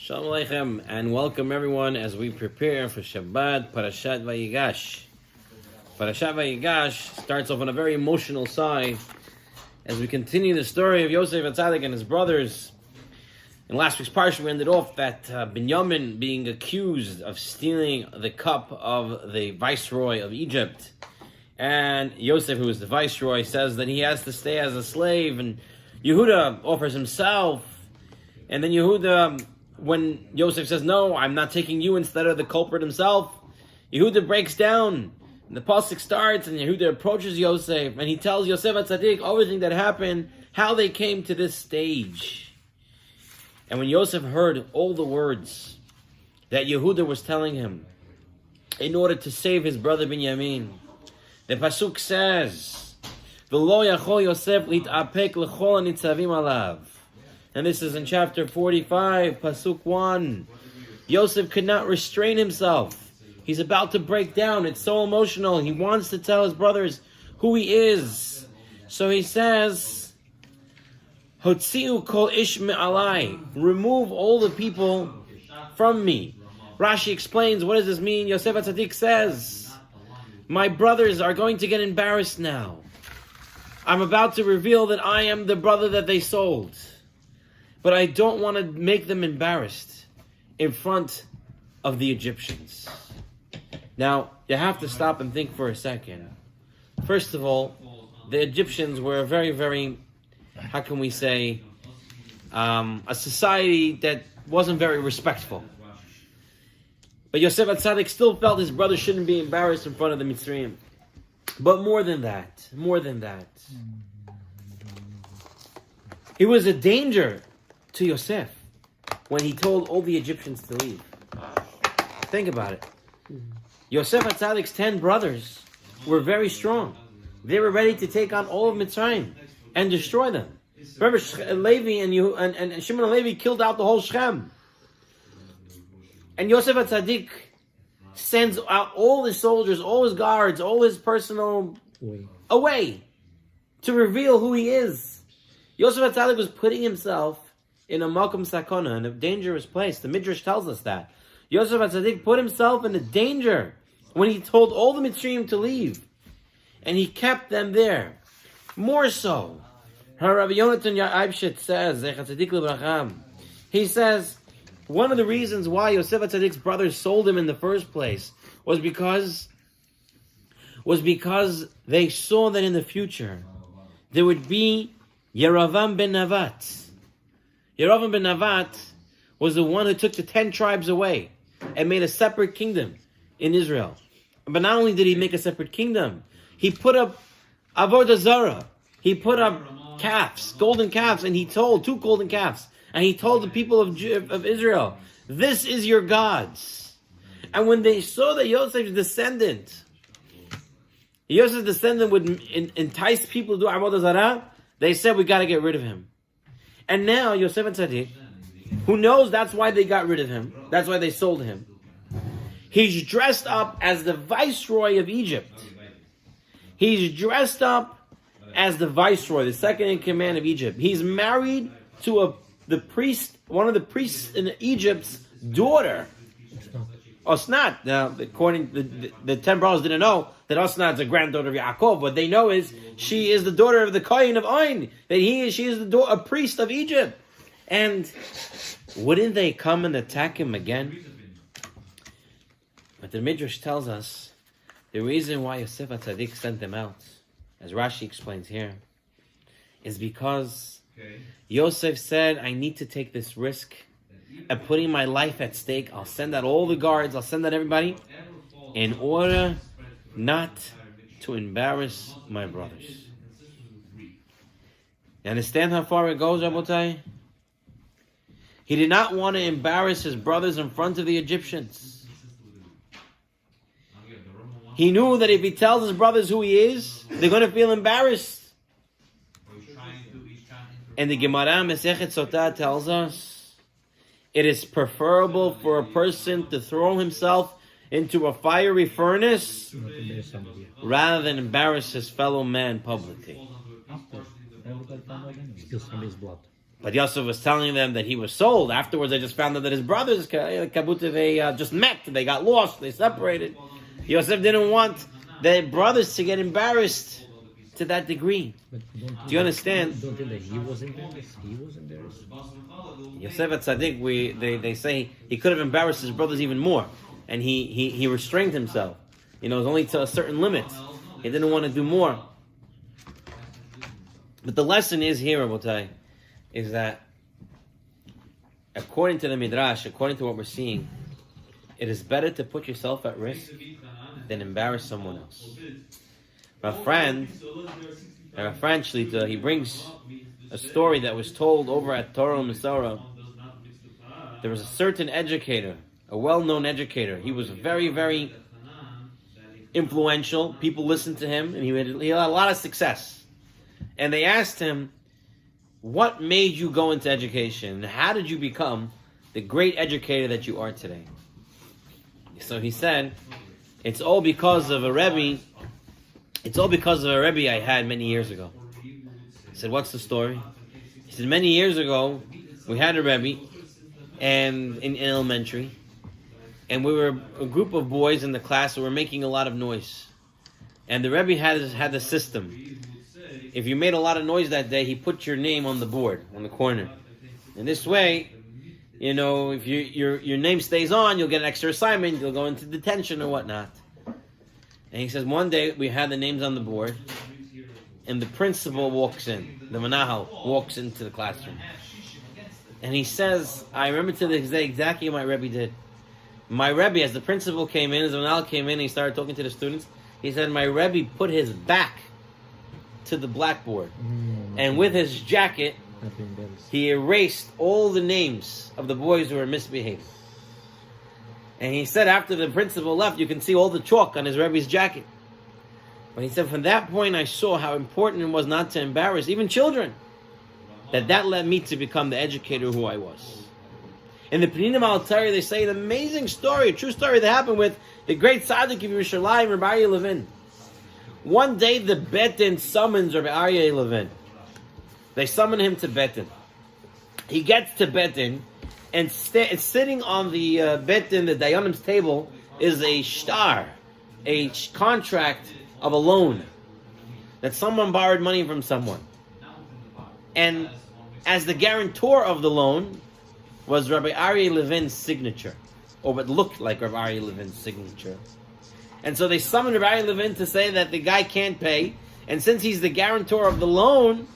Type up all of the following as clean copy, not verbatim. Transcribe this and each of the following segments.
Shalom Aleichem, and welcome everyone as we prepare for Shabbat, Parashat Vayigash. Parashat Vayigash starts off on a very emotional side as we continue the story of Yosef Atzadik and his brothers. In last week's parsha, we ended off that Binyamin being accused of stealing the cup of the viceroy of Egypt. And Yosef, who is the viceroy, says that he has to stay as a slave, and Yehuda offers himself. And then Yehuda, when Yosef says, no, I'm not taking you instead of the culprit himself, Yehuda breaks down. And the pasuk starts, and Yehuda approaches Yosef, and he tells Yosef HaTzadik everything that happened, how they came to this stage. And when Yosef heard all the words that Yehuda was telling him in order to save his brother Binyamin, the pasuk says, V'lo yachol Yosef lit'apek l'chol hanitzavim alav. And this is in chapter 45, pasuk 1. Yosef could not restrain himself. He's about to break down. It's so emotional. He wants to tell his brothers who he is. So he says, Hotziu kol ish me'alai. Remove all the people from me. Rashi explains, what does this mean? Yosef HaTzadik says, my brothers are going to get embarrassed now. I'm about to reveal that I am the brother that they sold. But I don't want to make them embarrassed in front of the Egyptians. Now, you have to stop and think for a second. First of all, the Egyptians were a very, very, how can we say, a society that wasn't very respectful. But Yosef HaTzadik still felt his brother shouldn't be embarrassed in front of the Mitzrayim. But more than that, he was a danger to Yosef when he told all the Egyptians to leave. Think about it. Yosef HaTzadik's 10 brothers were very strong. They were ready to take on all of Mitzrayim and destroy them. Remember, Levi and Shimon and Levi killed out the whole Shechem. And Yosef HaTzadik sends out all his soldiers, all his guards, all his personnel away to reveal who he is. Yosef HaTzadik was putting himself in a Malkum Sakona, in a dangerous place. The Midrash tells us that. Yosef HaTzadik put himself in a danger when he told all the Mitzrayim to leave. And he kept them there. More so, Rabbi Yonatan Ya'ibshit says, he says, one of the reasons why Yosef HaTzadik's brothers sold him in the first place was because they saw that in the future there would be Yeravam ben Navat. Yeravam ben Navat was the one who took the 10 tribes away and made a separate kingdom in Israel. But not only did he make a separate kingdom, he put up Avodah Zarah. He put up calves, golden calves, and he told, 2 golden calves, and he told the people of Israel, this is your gods. And when they saw that Yosef's descendant would entice people to do Avodah Zarah, they said, we got to get rid of him. And now Yosef HaTzadik, who knows that's why they got rid of him, that's why they sold him, he's dressed up as the viceroy of Egypt. He's dressed up as the viceroy, the second in command of Egypt. He's married to one of the priests in Egypt's daughter, Osnat. Now, according to the 10 brothers didn't know that Osnat is a granddaughter of Yaakov. What they know is she is the daughter of the Kohen of Ain. She is a priest of Egypt. And wouldn't they come and attack him again? But the Midrash tells us the reason why Yosef HaTzadik sent them out, as Rashi explains here, is because Yosef said, I need to take this risk of putting my life at stake. I'll send out all the guards, I'll send out everybody in order not to embarrass my brothers. You understand how far it goes, Rabotai? He did not want to embarrass his brothers in front of the Egyptians. He knew that if he tells his brothers who he is, they're going to feel embarrassed. And the Gemara Masechet Sotah tells us, it is preferable for a person to throw himself into a fiery furnace rather than embarrass his fellow man publicly. But Yosef was telling them that he was sold. Afterwards, they just found out that his brothers, Kabuta, they just met. They got lost. They separated. Yosef didn't want the brothers to get embarrassed to that degree. Do you understand? Don't think that he was embarrassed. He was embarrassed. Yosef at Tzaddik, they say he could have embarrassed his brothers even more. And he restrained himself. It was only to a certain limit. He didn't want to do more. But the lesson is here, Rabotai, is that according to the Midrash, according to what we're seeing, it is better to put yourself at risk than embarrass someone else. My friend Shlita, he brings a story that was told over at Torah Masorah. There was a certain educator, a well-known educator. He was very, very influential. People listened to him, and he had a lot of success. And they asked him, what made you go into education? How did you become the great educator that you are today? So he said, it's all because of a Rebbe. It's all because of a Rebbe I had many years ago. He said, what's the story? He said, many years ago, we had a Rebbe and in elementary, and we were a group of boys in the class who were making a lot of noise. And the Rebbe had the system. If you made a lot of noise that day, he put your name on the board, on the corner. And this way, if your name stays on, you'll get an extra assignment, you'll go into detention or whatnot. And he says, one day we had the names on the board, and the principal walks in, the manahal walks into the classroom. And he says, I remember to this day exactly what my Rebbe did. My Rebbe, as the principal came in, as the manahal came in, and he started talking to the students, he said, my Rebbe put his back to the blackboard. And with his jacket, he erased all the names of the boys who were misbehaving. And he said after the principal left, you can see all the chalk on his Rebbe's jacket. But he said, from that point I saw how important it was not to embarrass even children. That led me to become the educator who I was. In the Peninim Al-Tari, they say an amazing story, a true story that happened with the great tzaddik of Yerushalayim, Rabbi Aryeh Levin. One day the Betin summons Rabbi Aryeh Levin. They summon him to Betin. He gets to Betin, and sitting on the Betin, the Dayanim's table, is a shtar, a contract of a loan that someone borrowed money from someone. And as the guarantor of the loan was Rabbi Aryeh Levin's signature, or what looked like Rabbi Aryeh Levin's signature. And so they summoned Rabbi Aryeh Levin to say that the guy can't pay, and since he's the guarantor of the loan,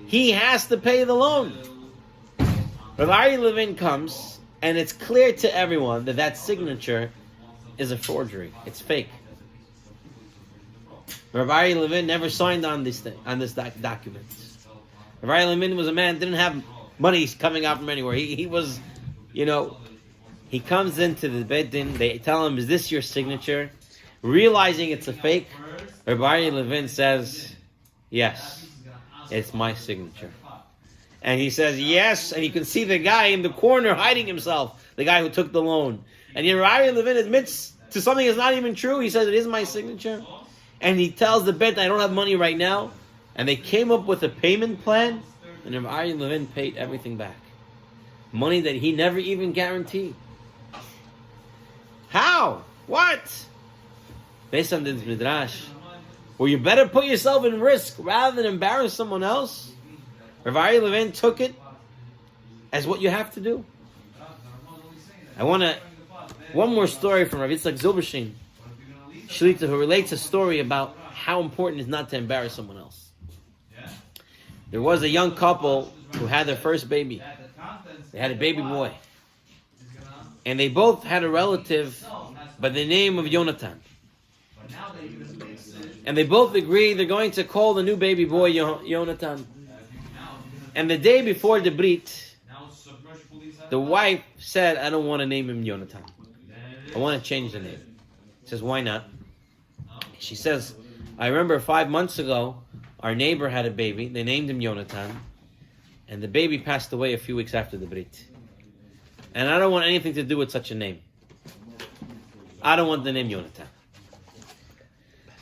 he has to pay the loan. Rabbi Aryeh Levin comes, and it's clear to everyone that signature is a forgery. It's fake. Rabbi Aryeh Levin never signed on this document. Rabbi Aryeh Levin was a man, didn't have money coming out from anywhere. He was, he comes into the Beit Din, they tell him, is this your signature? Realizing it's a fake, Rabbi Aryeh Levin says, yes, it's my signature. And he says, yes, and you can see the guy in the corner hiding himself, the guy who took the loan. And yet Rabbi Aryeh Levin admits to something that's not even true. He says, it is my signature. And he tells the Bet, I don't have money right now. And they came up with a payment plan, and Rabbi Aryeh Levin paid everything back. Money that he never even guaranteed. How? What? Based on this Midrash, well, you better put yourself in risk rather than embarrass someone else. Rabbi Aryeh Levin took it as what you have to do. I want one more story from Rav Yitzchak Zilberstein, Shlita, who relates a story about how important it is not to embarrass someone else. There was a young couple who had their first baby. They had a baby boy. And they both had a relative by the name of Yonatan. And they both agreed they're going to call the new baby boy Yonatan. And the day before the Brit, the wife said, I don't want to name him Yonatan. I want to change the name. He says, why not? She says, I remember 5 months ago, our neighbor had a baby. They named him Yonatan. And the baby passed away a few weeks after the Brit. And I don't want anything to do with such a name. I don't want the name Yonatan.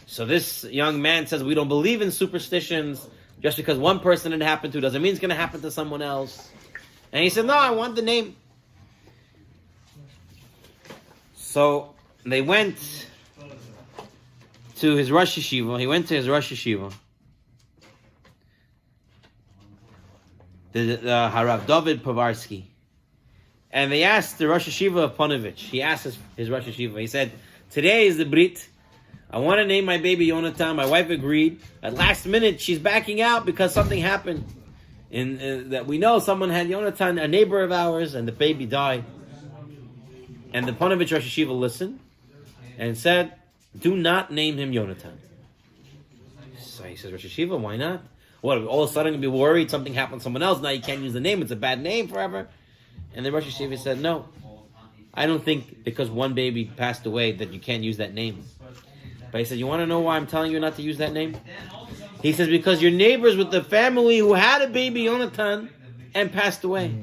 So this young man says, we don't believe in superstitions. Just because one person it happened to doesn't mean it's going to happen to someone else. And he said, no, I want the name. So they went to his Rosh Yeshiva. He went to his Rosh Yeshiva. The Harav David Povarsky. And they asked the Rosh Yeshiva of Ponovich. He asked his Rosh Yeshiva. He said, today is the Brit. I want to name my baby Yonatan. My wife agreed. At last minute, she's backing out because something happened. That we know someone had Yonatan, a neighbor of ours, and the baby died. And the Ponovich Rosh Yeshiva listened and said, do not name him Yonatan. So he says, Rosh Yeshiva, why not? What, all of a sudden you'll be worried something happened to someone else, now you can't use the name, it's a bad name forever? And the Rosh Yeshiva said, no, I don't think because one baby passed away that you can't use that name. But he said, you want to know why I'm telling you not to use that name? He says, because you're neighbors with the family who had a baby Yonatan and passed away.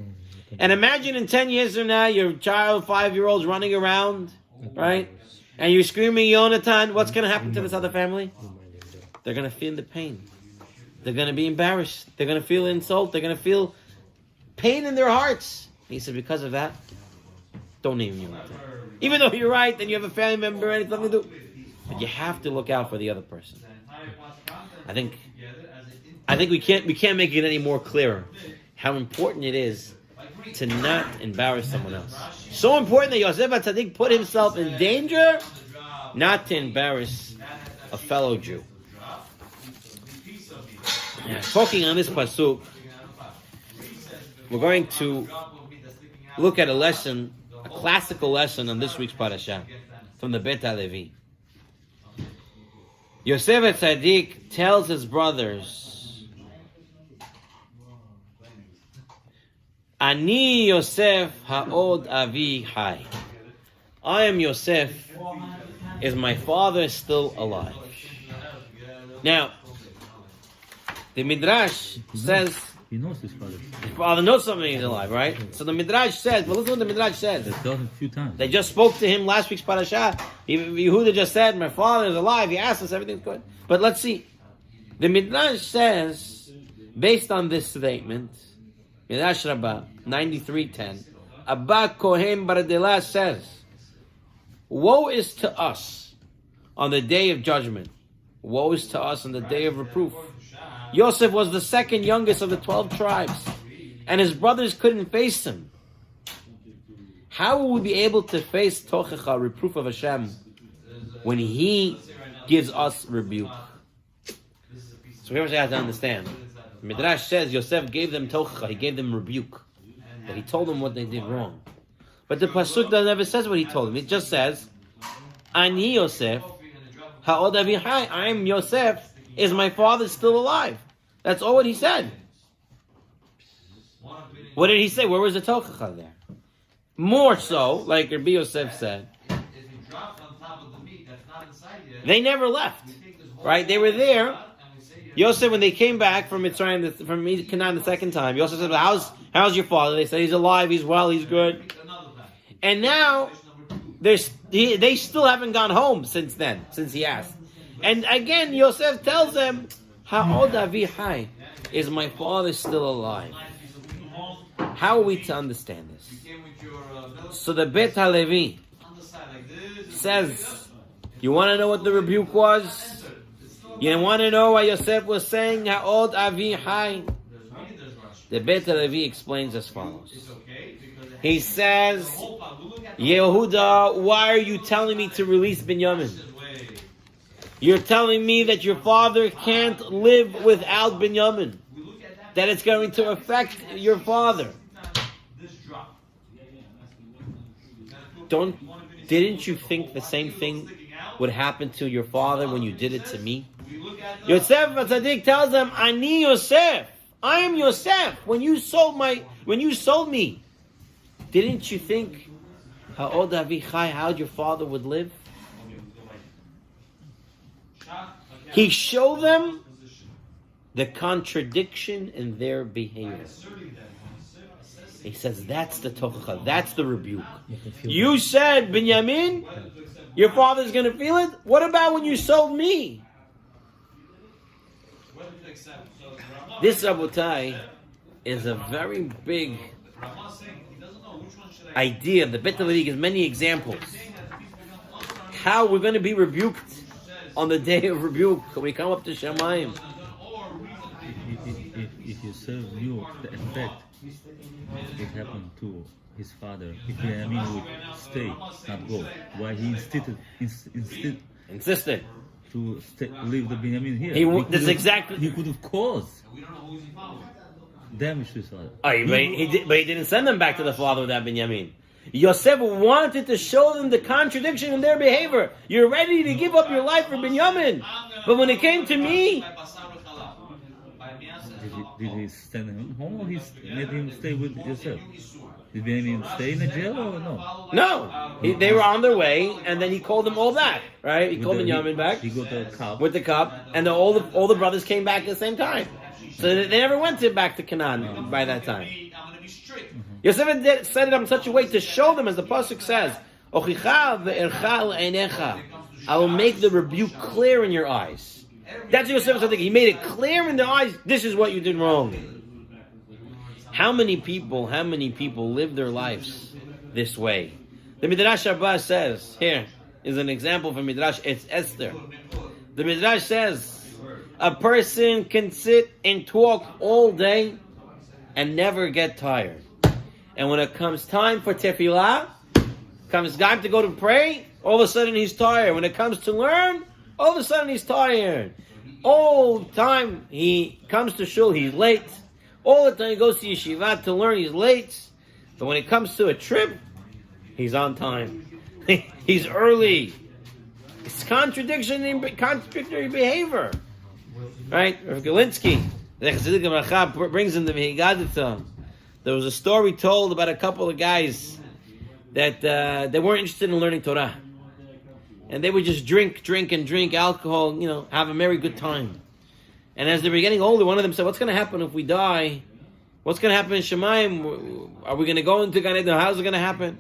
And imagine in 10 years from now, your child, 5-year-old's running around, right? And you're screaming Yonatan, what's going to happen to this other family? They're going to feel the pain. They're going to be embarrassed. They're going to feel insult. They're going to feel pain in their hearts. He said, because of that, don't name him Yonatan. Even though you're right, and you have a family member and it's nothing to do. But you have to look out for the other person. I think we can't make it any more clearer how important it is to not embarrass someone else. So important that Yosef HaTzadik put himself in danger not to embarrass a fellow Jew. Talking on this pasuk, we're going to look at a lesson, a classical lesson on this week's Parashat from the Bet HaLevi. Yosef HaTzadik tells his brothers, Ani Yosef ha'od avi hai. I am Yosef. Is my father still alive? Now, the Midrash says he knows his father. His father knows something he's alive, right? So the Midrash says, well, listen what the Midrash says. They told him a few times. They just spoke to him last week's Parashat. Yehuda just said, my father is alive. He asked us, everything's good. But let's see. The Midrash says, based on this statement, Midrash Rabbah 93:10, Abba Kohen Baradelah says, woe is to us on the day of judgment. Woe is to us on the day of reproof. Yosef was the second youngest of the 12 tribes, and his brothers couldn't face him. How will we be able to face Tochecha, reproof of Hashem, when he gives us rebuke? So we have to understand. Midrash says Yosef gave them Tochecha, he gave them rebuke. That he told them what they did wrong. But the Pasuk never says what he told them. It just says, Ani Yosef, ha'od avi hai. I am Yosef. Is my father still alive? That's all what he said. What did he say? Where was the Tochecha there? More so, like Rabbi Yosef said, they never left. Right? They were there. Yosef, when they came back from Mitzrayim, from Canaan the second time, Yosef said, how's your father? They said, he's alive, he's well, he's good. And now, they still haven't gone home since then, since he asked. And again, Yosef tells them, ha'od avi hai, is my father still alive? How are we to understand this? So the Bet HaLevi says, you want to know what the rebuke was? You want to know why Yosef was saying, ha'od avi hai? The Bet HaLevi explains as follows. He says, Yehuda, why are you telling me to release Binyamin? You're telling me that your father can't live without Binyamin. That it's going to affect your father. Didn't you think the same thing would happen to your father when you did it to me? Yosef HaTzadik tells them, Ani Yosef. I am Yosef. When you sold me, didn't you think ha'od avi chai, how your father would live? He showed them the contradiction in their behavior. He says, that's the tochecha, that's the rebuke. You said, Binyamin, your father's going to feel it? What about when you sold me? This, Rabotai, is a very big idea. The Bet HaLevi gives many examples. How we're going to be rebuked on the day of rebuke when we come up to Shamayim. If Yosef knew the effect it happened to his father, if Benjamin would stay, not go, why he Insisted. to leave the Benjamin here? He could have caused damage to his father. But he didn't send them back to the father without Binyamin. Yosef wanted to show them the contradiction in their behavior. You're ready to give up your life for Binyamin, but when it came to me, did he send him home, or he made him stay with Yosef? Did Benjamin stay in the jail or no? No. They were on their way, and then he called them all back. Right? He called Binyamin back. He got the cup. With the cup, and all the brothers came back at the same time. So they never went back to Canaan by that time. Yosef set it up in such a way to show them, as the pasuk says, "Ochicha ve'ercha l'einecha." I will make the rebuke clear in your eyes. That's what Yosef said. He made it clear in their eyes. This is what you did wrong. How many people live their lives this way? The Midrash Rabbah says, here is an example from Midrash, it's Esther. The Midrash says, a person can sit and talk all day and never get tired. And when it comes time for tefillah, comes time to go to pray, all of a sudden he's tired. When it comes to learn, all of a sudden he's tired. All the time he comes to shul, he's late. All the time he goes to yeshiva to learn, he's late. But when it comes to a trip, he's on time. He's early. It's contradictory behavior. Right? Rav Galinsky, the Chassidic Bracha, brings in the Vayigash. There was a story told about a couple of guys that they weren't interested in learning Torah. And they would just drink alcohol, have a very good time. And as they were getting older, one of them said, what's going to happen if we die? What's going to happen in Shemayim? Are we going to go into Gan Eden? How's it going to happen?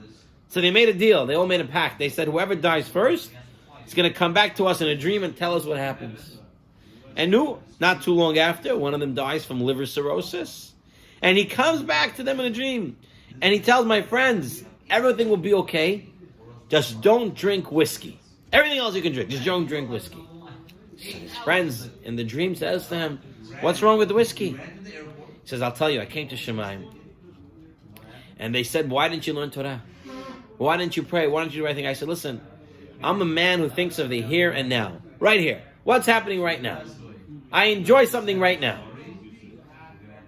So they made a deal. They all made a pact. They said, whoever dies first is going to come back to us in a dream and tell us what happens. And not too long after, one of them dies from liver cirrhosis. And he comes back to them in a dream. And he tells my friends, everything will be okay. Just don't drink whiskey. Everything else you can drink. Just don't drink whiskey. So his friends in the dream says to him, what's wrong with the whiskey? He says, I'll tell you, I came to Shemayim. And they said, why didn't you learn Torah? Why didn't you pray? Why didn't you do anything? I said, listen, I'm a man who thinks of the here and now. Right here. What's happening right now? I enjoy something right now.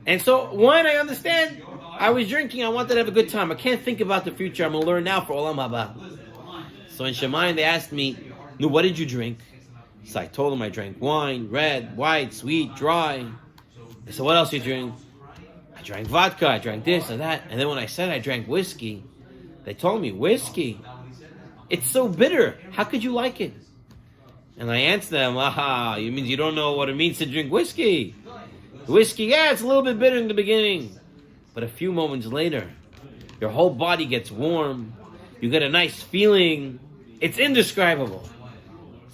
And so, when I understand, I was drinking, I wanted to have a good time. I can't think about the future. I'm going to learn now for Olam Haba. So in Shemayim, they asked me, what did you drink? So I told them I drank wine, red, white, sweet, dry. They said, what else you drink? I drank vodka, I drank this and that. And then when I said I drank whiskey, they told me, whiskey? It's so bitter. How could you like it? And I answered them, you mean you don't know what it means to drink whiskey? Whiskey, yeah, it's a little bit bitter in the beginning. But a few moments later, your whole body gets warm. You get a nice feeling. It's indescribable.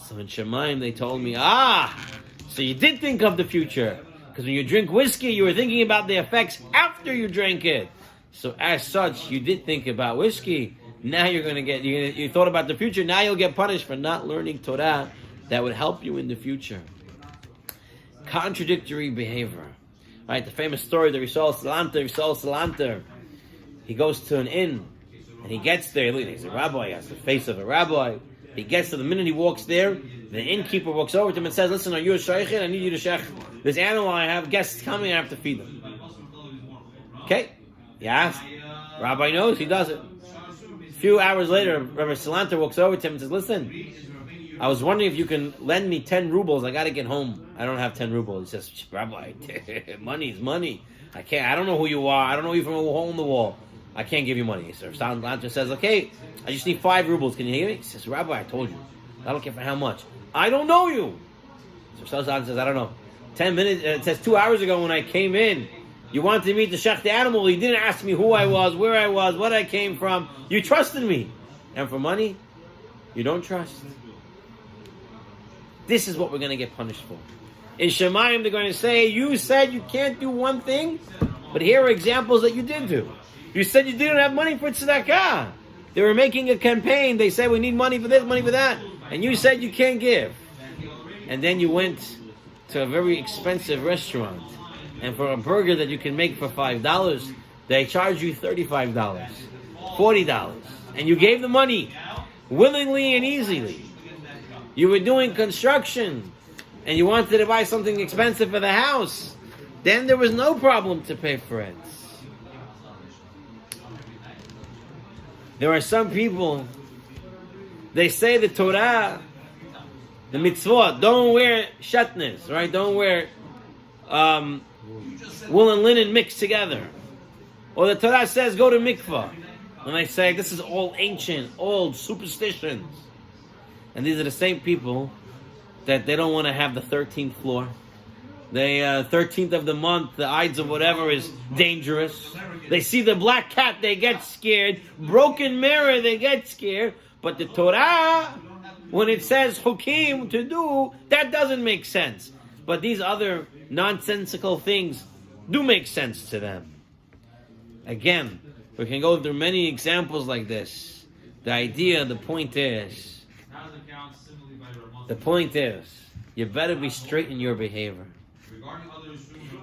So in Shemayim, they told me, so you did think of the future. Because when you drink whiskey, you were thinking about the effects after you drank it. So as such, you did think about whiskey. Now you thought about the future. Now you'll get punished for not learning Torah that would help you in the future. Contradictory behavior. Right, the famous story, the Risol Salanter. He goes to an inn, and he gets there. Look, he's a rabbi, he has the face of a rabbi. He gets to the minute he walks there, the innkeeper walks over to him and says, listen, are you a shaykhid? I need you to sheikh this animal. I have guests coming, I have to feed them. Okay, he asks. Rabbi knows, he does it. A few hours later, Rabbi Salanter walks over to him and says, listen, I was wondering if you can lend me 10 rubles. I got to get home. I don't have 10 rubles. He says, Rabbi, money is money. I can't. I don't know who you are. I don't know you from a hole in the wall. I can't give you money. So Salanter says, okay, I just need 5 rubles. Can you give me? He says, Rabbi, I told you. I don't care for how much. I don't know you. So Salanter says, I don't know. 10 minutes, it says 2 hours ago when I came in, you wanted me to shech the animal. You didn't ask me who I was, where I was, what I came from. You trusted me. And for money, you don't trust. This is what we're going to get punished for. In Shemayim, they're going to say, you said you can't do one thing, but here are examples that you did do. You said you didn't have money for tzedakah. They were making a campaign. They said, we need money for this, money for that. And you said you can't give. And then you went to a very expensive restaurant. And for a burger that you can make for $5, they charge you $35, $40. And you gave the money willingly and easily. You were doing construction and you wanted to buy something expensive for the house. Then there was no problem to pay for it. There are some people, they say the Torah, the mitzvot, don't wear shetnez, right? Don't wear wool and linen mixed together. Or the Torah says go to mikvah. And they say this is all ancient, old superstitions. And these are the same people that they don't want to have the 13th floor. They 13th of the month, the Ides of whatever is dangerous. They see the black cat, they get scared. Broken mirror, they get scared. But the Torah, when it says hukim to do, that doesn't make sense. But these other nonsensical things do make sense to them. Again, we can go through many examples like this. The point is, you better be straight in your behavior.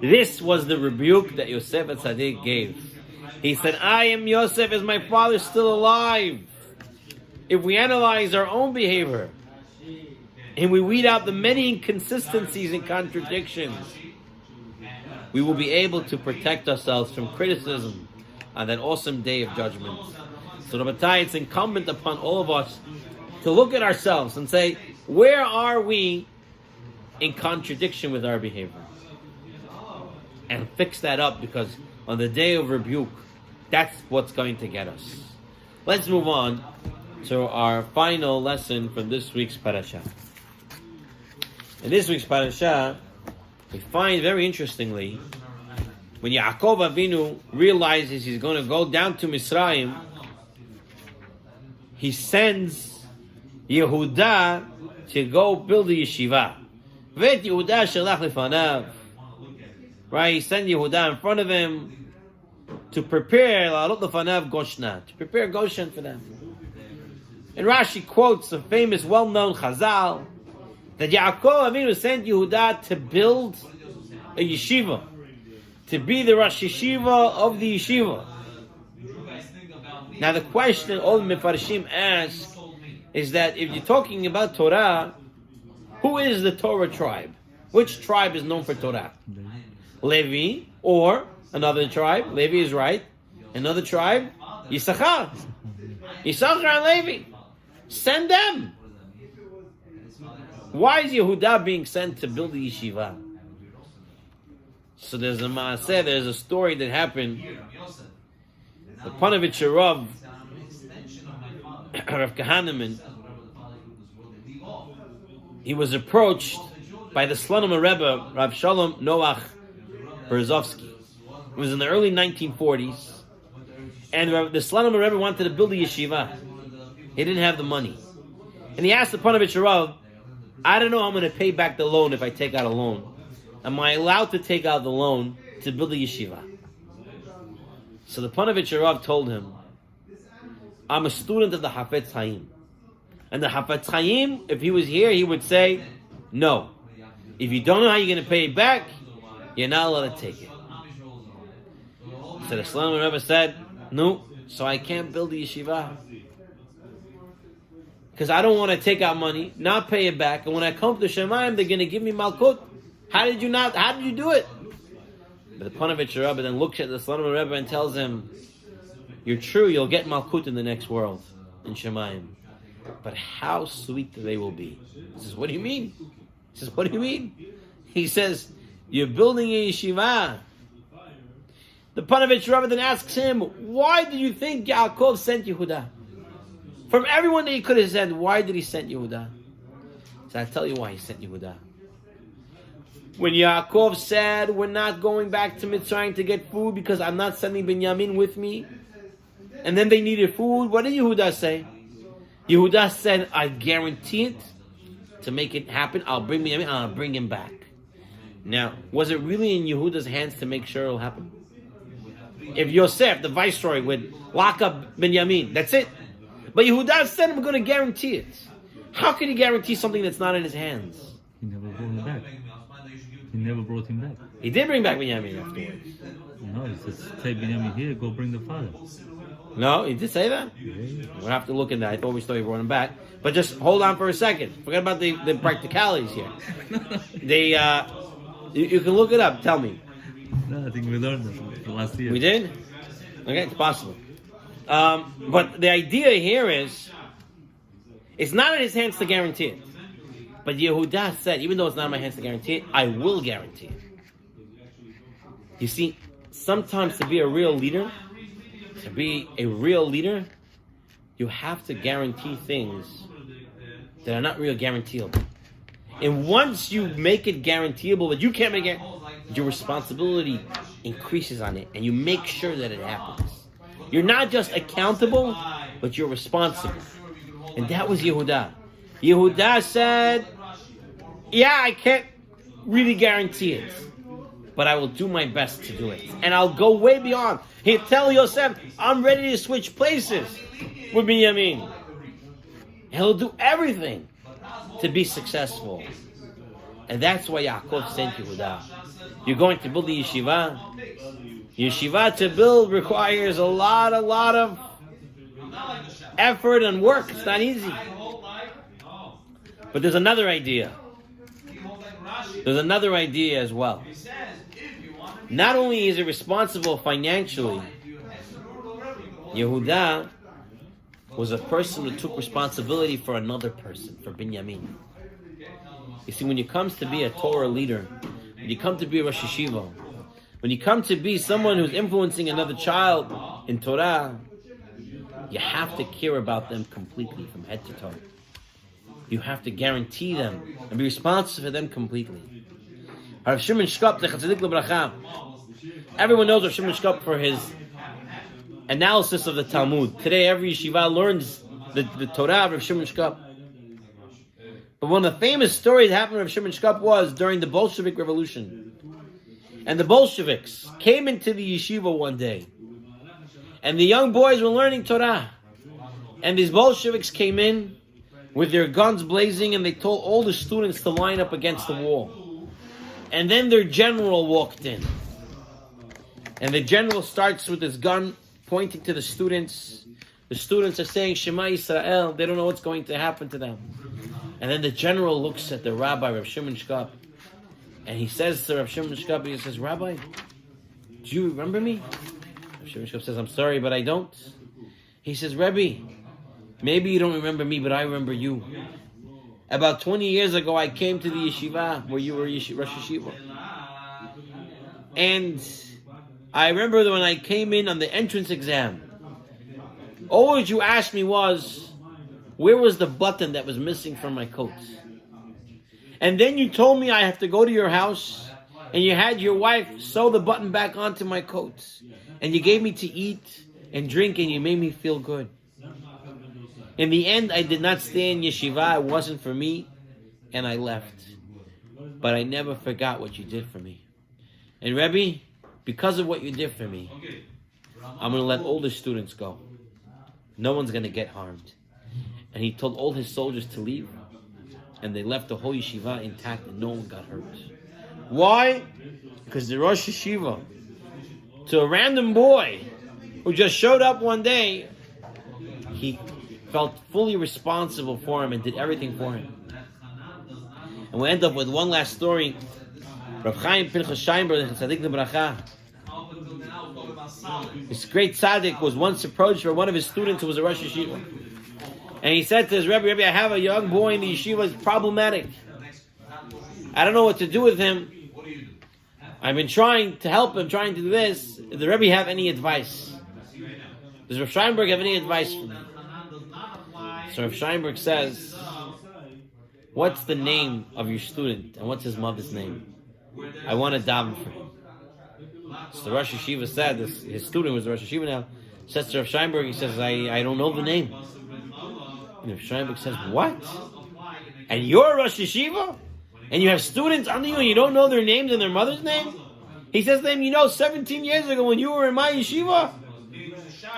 This was the rebuke that Yosef HaTzadik gave. He said, I am Yosef, is my father still alive? If we analyze our own behavior, and we weed out the many inconsistencies and contradictions, we will be able to protect ourselves from criticism on that awesome day of judgment. So, Rabbatai, it's incumbent upon all of us to look at ourselves and say, where are we in contradiction with our behavior? And fix that up, because on the day of rebuke, that's what's going to get us. Let's move on to our final lesson from this week's parasha. In this week's parasha, we find very interestingly, when Yaakov Avinu realizes he's going to go down to Mitzrayim, he sends Yehuda to go build a yeshiva. Vet Yehuda shalach lefanav. Right, he sent Yehuda in front of him to prepare la'alot lefanav Goshna, to prepare Goshen for them. And Rashi quotes a famous, well-known Chazal that Yaakov Avinu sent Yehuda to build a yeshiva, to be the Rosh Yeshiva of the yeshiva. Now the question all the Mefarshim ask is that if you're talking about Torah, who is the Torah tribe? Which tribe is known for Torah? Levi, or another tribe? Levi is right. Another tribe? Yisachar. Yisachar and Levi. Send them. Why is Yehuda being sent to build the yeshiva? So there's a maaseh, there's a story that happened. The Panovich Rav Kahaneman, he was approached by the Slonim Rebbe, Rav Shalom Noach Berezovsky. It was in the early 1940s. And the Slonim Rebbe wanted to build a yeshiva. He didn't have the money. And he asked the Panovich Rav, I don't know how I'm going to pay back the loan if I take out a loan. Am I allowed to take out the loan to build a yeshiva? So the Panovich Rav told him, I'm a student of the Hafetz Chaim. And the Hafetz Chaim, if he was here, he would say, no. If you don't know how you're going to pay it back, you're not allowed to take it. So the Slonim Rebbe said, no, so I can't build a yeshiva. Because I don't want to take out money, not pay it back, and when I come to Shemayim, they're going to give me Malkut. How did you do it? But the Panovich Rebbe then looks at the Slonim Rebbe and tells him, you're true, you'll get Malkut in the next world, in Shemayim. But how sweet they will be. He says, what do you mean? He says, what do you mean? He says, you're building a yeshiva. The Panovich Rebbe then asks him, why do you think Yaakov sent Yehuda? From everyone that he could have said, why did he send Yehuda? So I'll tell you why he sent Yehuda. When Yaakov said, we're not going back to Mitzrayim to get food because I'm not sending Binyamin with me, and then they needed food, what did Yehuda say? Yehuda said, I guarantee it, to make it happen, I'll bring Binyamin and I'll bring him back. Now, was it really in Yehuda's hands to make sure it'll happen? If Yosef, the viceroy, would lock up Binyamin, that's it. But Yehuda said, I'm going to guarantee it. How can he guarantee something that's not in his hands? He never brought him back. He never brought him back. He did bring back Binyamin afterwards. No, he says, take Benjamin here, go bring the father. No, he did say that? Yeah. We'll have to look at that. I thought we still brought him back. But just hold on for a second. Forget about the practicalities here. You can look it up. Tell me. No, I think we learned that last year. We did? Okay, it's possible. But the idea here is, it's not in his hands to guarantee it. But Yehuda said, even though it's not in my hands to guarantee it, I will guarantee it. You see, sometimes to be a real leader, you have to guarantee things that are not real guaranteeable. And once you make it guaranteeable, but you can't make it, your responsibility increases on it, and you make sure that it happens. You're not just accountable, but you're responsible. And that was Yehuda. Yehuda said, yeah, I can't really guarantee it, but I will do my best to do it. And I'll go way beyond. He'll tell Yosef, I'm ready to switch places with Binyamin. He'll do everything to be successful. And that's why Yaakov sent Yehuda. You're going to build the yeshiva. Yeshiva to build requires a lot of effort and work. It's not easy. But there's another idea. There's another idea as well. Not only is it responsible financially, Yehuda was a person who took responsibility for another person, for Binyamin. You see, when you come to be a Torah leader, when you come to be a Rosh Yeshiva, when you come to be someone who's influencing another child in Torah, you have to care about them completely from head to toe. You have to guarantee them and be responsible for them completely. Rav Shimon Shkop, the Chassidik L'Bracha. Everyone knows Rav Shimon Shkop for his analysis of the Talmud. Today, every yeshiva learns the Torah of Rav Shimon Shkop. But one of the famous stories that happened to Rav Shimon Shkop was during the Bolshevik Revolution. And the Bolsheviks came into the yeshiva one day. And the young boys were learning Torah. And these Bolsheviks came in with their guns blazing, and they told all the students to line up against the wall. And then their general walked in. And the general starts with his gun pointing to the students. The students are saying, Shema Yisrael. They don't know what's going to happen to them. And then the general looks at the rabbi, Rav Shimon Shkop, and he says to Rav Shimon Shkop, he says, Rabbi, do you remember me? Rav Shimon Shkop says, I'm sorry, but I don't. He says, Rebbe, maybe you don't remember me, but I remember you. About 20 years ago, I came to the yeshiva where you were Rosh Yeshiva. And I remember that when I came in on the entrance exam, all you asked me was, where was the button that was missing from my coat? And then you told me I have to go to your house, and you had your wife sew the button back onto my coat. And you gave me to eat and drink, and you made me feel good. In the end, I did not stay in yeshiva. It wasn't for me, and I left. But I never forgot what you did for me. And Rebbe, because of what you did for me, I'm going to let all the students go. No one's going to get harmed. And he told all his soldiers to leave, and they left the whole yeshiva intact, and no one got hurt. Why? Because the Rosh Yeshiva, to a random boy who just showed up one day, he felt fully responsible for him and did everything for him. And we end up with one last story. Rav Chaim Pinchas Sheinberg, the Tzaddik L'Bracha. This great tzaddik was once approached by one of his students who was a Rosh Yeshiva. And he said to his Rebbe, I have a young boy in the yeshiva, it's problematic. I don't know what to do with him. I've been trying to help him, trying to do this. Does the Rebbe have any advice? Does Rav Sheinberg have any advice for me? So Rav Sheinberg says, what's the name of your student and what's his mother's name? I want to daven for him. So the Rosh Yeshiva said, his student was the Rosh Yeshiva now, says to Rav Sheinberg, he says, I don't know the name. And Rav Sheinberg says, what? And you're Rosh Yeshiva? And And you have students under you and you don't know their names and their mother's name? He says to them, 17 years ago when you were in my yeshiva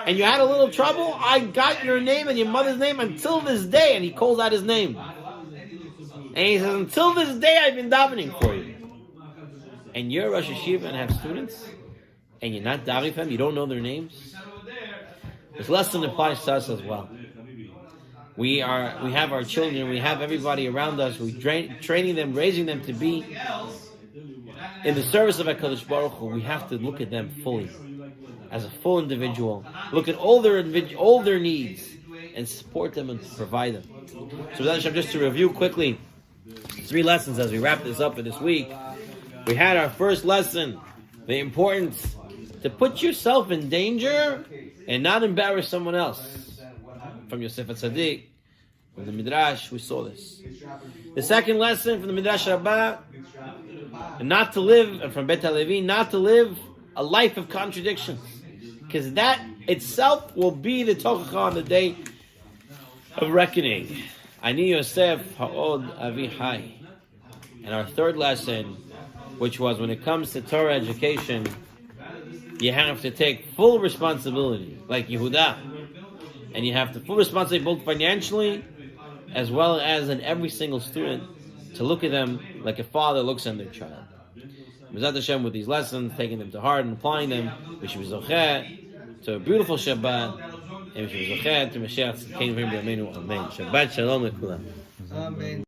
and you had a little trouble, I got your name and your mother's name until this day. And he calls out his name. And he says, until this day I've been davening for you. And you're Rosh Yeshiva and have students and you're not davening for them, you don't know their names? This lesson applies to us as well. We have our children, we have everybody around us, we're training them, raising them to be in the service of HaKadosh Baruch Hu. We have to look at them fully, as a full individual. Look at all their needs and support them and provide them. So just to review quickly, 3 lessons as we wrap this up for this week. We had our first lesson, the importance to put yourself in danger and not embarrass someone else. From Yosef HaTzadik, from the Midrash, we saw this. The second lesson from the Midrash Rabbah, not to live, and from Beit HaLevi, not to live a life of contradictions. Because that itself will be the Tochacha on the day of reckoning. Ani Yosef ha'od avi hai. And our third lesson, which was when it comes to Torah education, you have to take full responsibility, like Yehuda. And you have to full responsibility both financially as well as in every single student to look at them like a father looks at their child. B'ezrat Hashem, with these lessons, taking them to heart and applying them, we should be zocheh to a beautiful Shabbat, and we should be zocheh to Mashiach's kingdom. Amen. Shabbat shalom l'kulam. Amen.